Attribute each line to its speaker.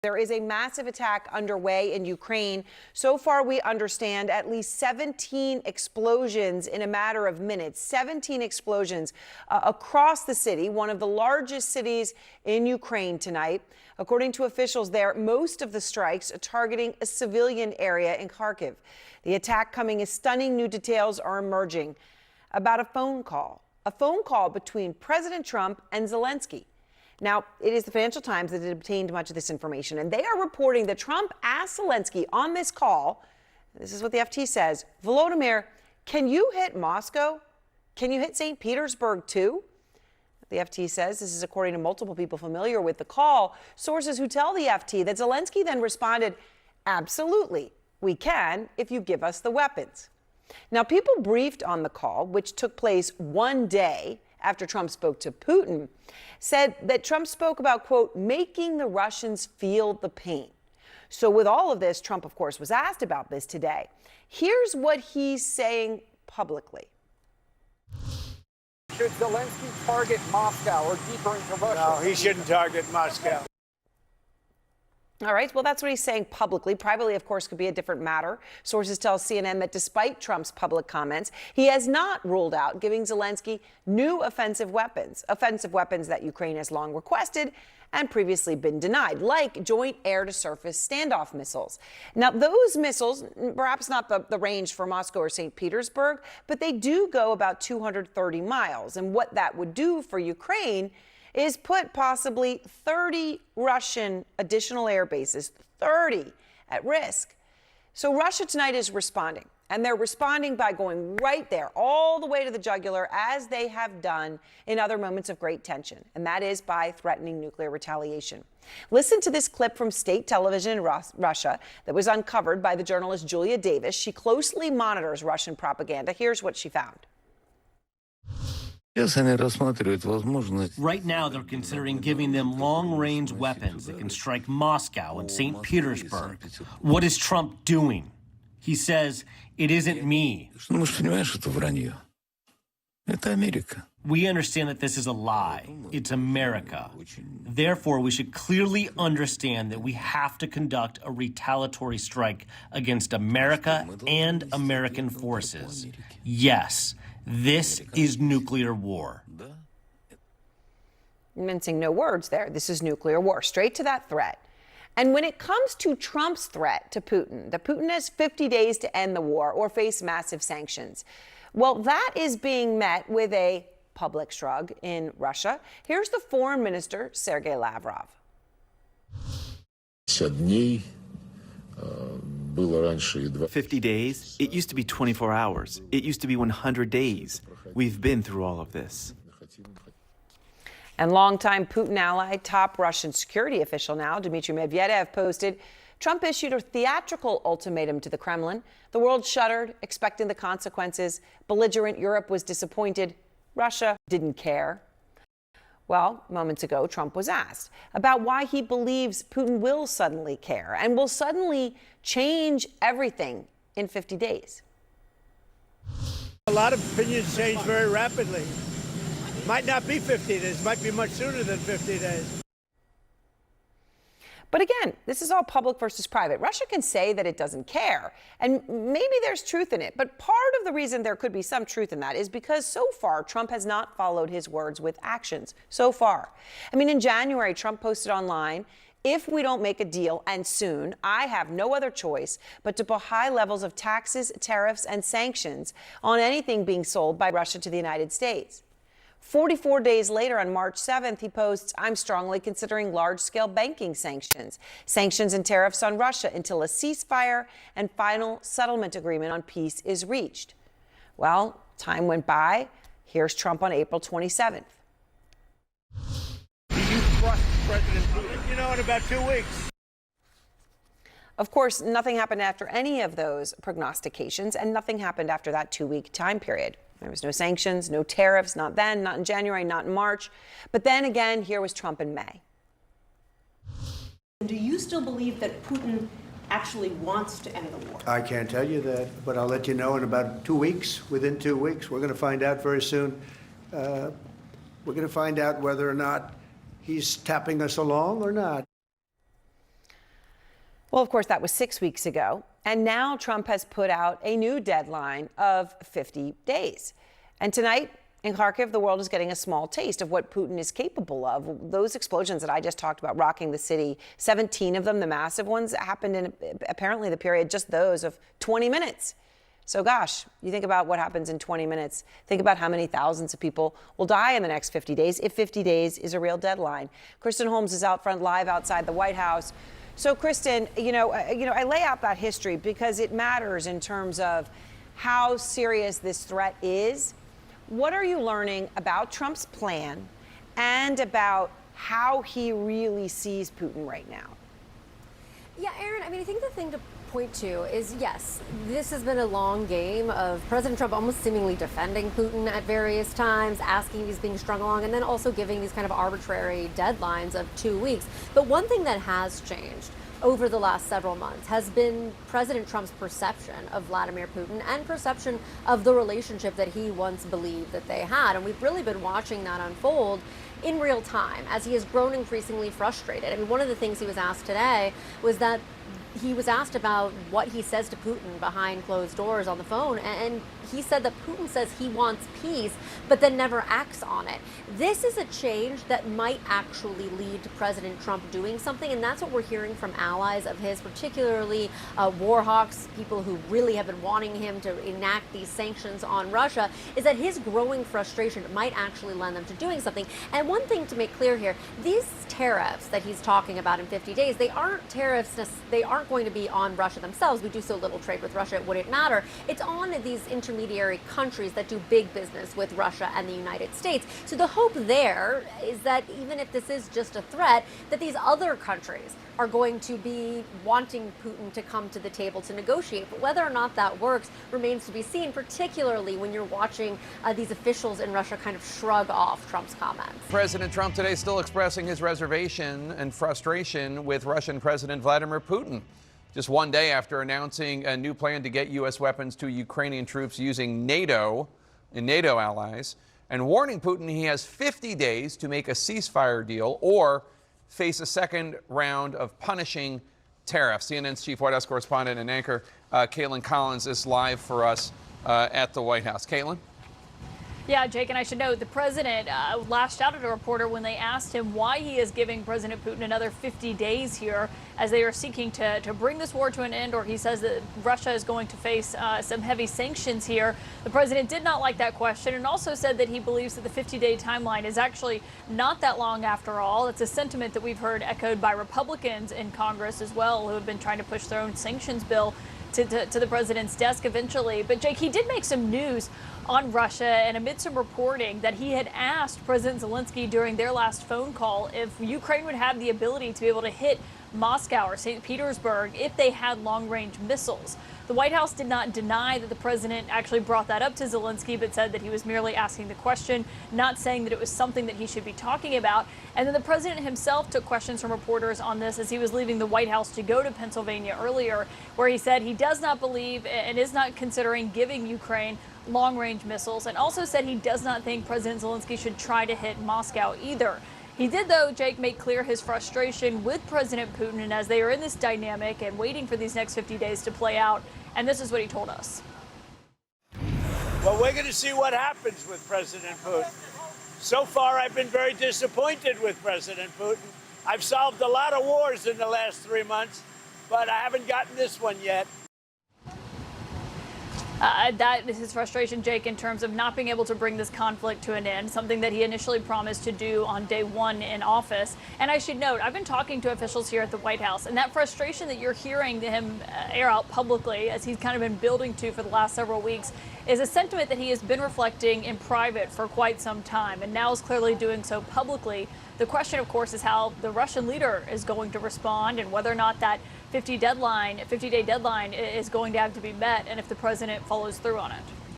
Speaker 1: There is a massive attack underway in Ukraine. So far, we understand at least 17 explosions in a matter of minutes, 17 explosions across the city, one of the largest cities in Ukraine tonight. According to officials there, most of the strikes are targeting a civilian area in Kharkiv. The attack coming as stunning new details are emerging about a phone call between President Trump and Zelenskyy. Now, it is the Financial Times that obtained much of this information, and they are reporting that Trump asked Zelenskyy on this call, this is what the FT says, Volodymyr, can you hit Moscow? Can you hit St. Petersburg too? The FT says this is according to multiple people familiar with the call, sources who tell the FT that Zelenskyy then responded, absolutely, we can if you give us the weapons. Now, people briefed on the call, which took place one day after Trump spoke to Putin, said that Trump spoke about, quote, making the Russians feel the pain. So with all of this, Trump, of course, was asked about this today. Here's what he's saying publicly.
Speaker 2: Should Zelenskyy target Moscow or deeper into Russia?
Speaker 3: No, he shouldn't target Moscow.
Speaker 1: All right, well, that's what he's saying publicly. Privately, of course, could be a different matter. Sources tell CNN that despite Trump's public comments, he has not ruled out giving Zelenskyy new offensive weapons that Ukraine has long requested and previously been denied, like joint air-to-surface standoff missiles. Now, those missiles, perhaps not the range for Moscow or St. Petersburg, but they do go about 230 miles. And what that would do for Ukraine is put possibly 30 Russian additional air bases, 30 at risk. So Russia tonight is responding, and they're responding by going right there, all the way to the jugular, as they have done in other moments of great tension, and that is by threatening nuclear retaliation. Listen to this clip from state television in Russia that was uncovered by the journalist Julia Davis. She closely monitors Russian propaganda. Here's what she found.
Speaker 4: Right now, they're considering giving them long-range weapons that can strike Moscow and St. Petersburg. What is Trump doing? He says, it isn't me. We understand that this is a lie. It's America. Therefore, we should clearly understand that we have to conduct a retaliatory strike against America and American forces. Yes. This is nuclear war.
Speaker 1: Mincing no words there. This is nuclear war. Straight to that threat. And when it comes to Trump's threat to Putin, that Putin has 50 days to end the war or face massive sanctions, well, that is being met with a public shrug in Russia. Here's the foreign minister, Sergei Lavrov.
Speaker 5: 50 days? It used to be 24 hours. It used to be 100 days. We've been through all of this.
Speaker 1: And longtime Putin ally, top Russian security official now, Dmitry Medvedev, posted, Trump issued a theatrical ultimatum to the Kremlin. The world shuddered, expecting the consequences. Belligerent Europe was disappointed. Russia didn't care. Well, moments ago, Trump was asked about why he believes Putin will suddenly care and will suddenly change everything in 50 days.
Speaker 3: A lot of opinions change very rapidly. Might not be 50 days, might be much sooner than 50 days.
Speaker 1: But again, this is all public versus private. Russia can say that it doesn't care, and maybe there's truth in it. But part of the reason there could be some truth in that is because so far, Trump has not followed his words with actions. So far. I mean, in January, Trump posted online, if we don't make a deal, and soon, I have no other choice but to put high levels of taxes, tariffs, and sanctions on anything being sold by Russia to the United States. 44 days later, on March 7th, he posts, I'm strongly considering large-scale banking sanctions and tariffs on Russia until a ceasefire and final settlement agreement on peace is reached. Well, time went by. Here's Trump on April 27th.
Speaker 3: Do you trust President Putin? You know, in about 2 weeks.
Speaker 1: Of course, nothing happened after any of those prognostications, and nothing happened after that 2-week time period. There was no sanctions, no tariffs, not then, not in January, not in March. But then again, here was Trump in May.
Speaker 6: Do you still believe that Putin actually wants to end the war?
Speaker 7: I can't tell you that, but I'll let you know in about 2 weeks. Within 2 weeks, we're going to find out very soon. We're going to find out whether or not he's tapping us along or not.
Speaker 1: Well, of course, that was 6 weeks ago. And now Trump has put out a new deadline of 50 days. And tonight in Kharkiv, the world is getting a small taste of what Putin is capable of. Those explosions that I just talked about rocking the city, 17 of them, the massive ones, happened in apparently the period, just those, of 20 minutes. So gosh, you think about what happens in 20 minutes. Think about how many thousands of people will die in the next 50 days, if 50 days is a real deadline. Kristen Holmes is out front live outside the White House. So Kristen, I lay out that history because it matters in terms of how serious this threat is. What are you learning about Trump's plan and about how he really sees Putin right now?
Speaker 8: Yeah, Aaron, I think the thing to point to is, yes, this has been a long game of President Trump almost seemingly defending Putin at various times, asking if he's being strung along, and then also giving these kind of arbitrary deadlines of 2 weeks. But one thing that has changed over the last several months has been President Trump's perception of Vladimir Putin and perception of the relationship that he once believed that they had. And we've really been watching that unfold in real time as he has grown increasingly frustrated. One of the things he was asked today was that he was asked about what he says to Putin behind closed doors on the phone, and he said that Putin says he wants peace, but then never acts on it. This is a change that might actually lead to President Trump doing something, and that's what we're hearing from allies of his, particularly war hawks, people who really have been wanting him to enact these sanctions on Russia, is that his growing frustration might actually lend them to doing something. And one thing to make clear here, these tariffs that he's talking about in 50 days, they aren't tariffs, they aren't going to be on Russia themselves. We do so little trade with Russia, it wouldn't matter. It's on these intermediary countries that do big business with Russia and the United States. So the hope there is that even if this is just a threat, that these other countries are going to be wanting Putin to come to the table to negotiate. But whether or not that works remains to be seen, particularly when you're watching these officials in Russia kind of shrug off Trump's comments.
Speaker 2: President Trump today still expressing his reservation and frustration with Russian President Vladimir Putin. Just one day after announcing a new plan to get U.S. weapons to Ukrainian troops using NATO and NATO allies, and warning Putin he has 50 days to make a ceasefire deal or face a second round of punishing tariffs. CNN's chief White House correspondent and anchor Caitlin Collins is live for us at the White House. Caitlin?
Speaker 9: Yeah, Jake, and I should note the president lashed out at a reporter when they asked him why he is giving President Putin another 50 days here as they are seeking to bring this war to an end, or he says that Russia is going to face some heavy sanctions here. The president did not like that question and also said that he believes that the 50-day timeline is actually not that long after all. It's a sentiment that we've heard echoed by Republicans in Congress as well, who have been trying to push their own sanctions bill to the president's desk eventually. But Jake, he did make some news on Russia and amid some reporting that he had asked President Zelenskyy during their last phone call if Ukraine would have the ability to be able to hit Moscow or St. Petersburg if they had long-range missiles. The White House did not deny that the president actually brought that up to Zelenskyy, but said that he was merely asking the question, not saying that it was something that he should be talking about. And then the president himself took questions from reporters on this as he was leaving the White House to go to Pennsylvania earlier, where he said he does not believe and is not considering giving Ukraine long-range missiles, and also said he does not think President Zelenskyy should try to hit Moscow either. He did, though, Jake, make clear his frustration with President Putin, and as they are in this dynamic and waiting for these next 50 days to play out, and this is what he told us.
Speaker 3: Well, we're going to see what happens with President Putin. So far, I've been very disappointed with President Putin. I've solved a lot of wars in the last 3 months, but I haven't gotten this one yet.
Speaker 9: That is his frustration, Jake, in terms of not being able to bring this conflict to an end, something that he initially promised to do on day one in office. And I should note, I've been talking to officials here at the White House, and that frustration that you're hearing him air out publicly, as he's kind of been building to for the last several weeks, is a sentiment that he has been reflecting in private for quite some time, and now is clearly doing so publicly. The question, of course, is how the Russian leader is going to respond and whether or not that 50-day deadline is going to have to be met, and if the president follows through on it.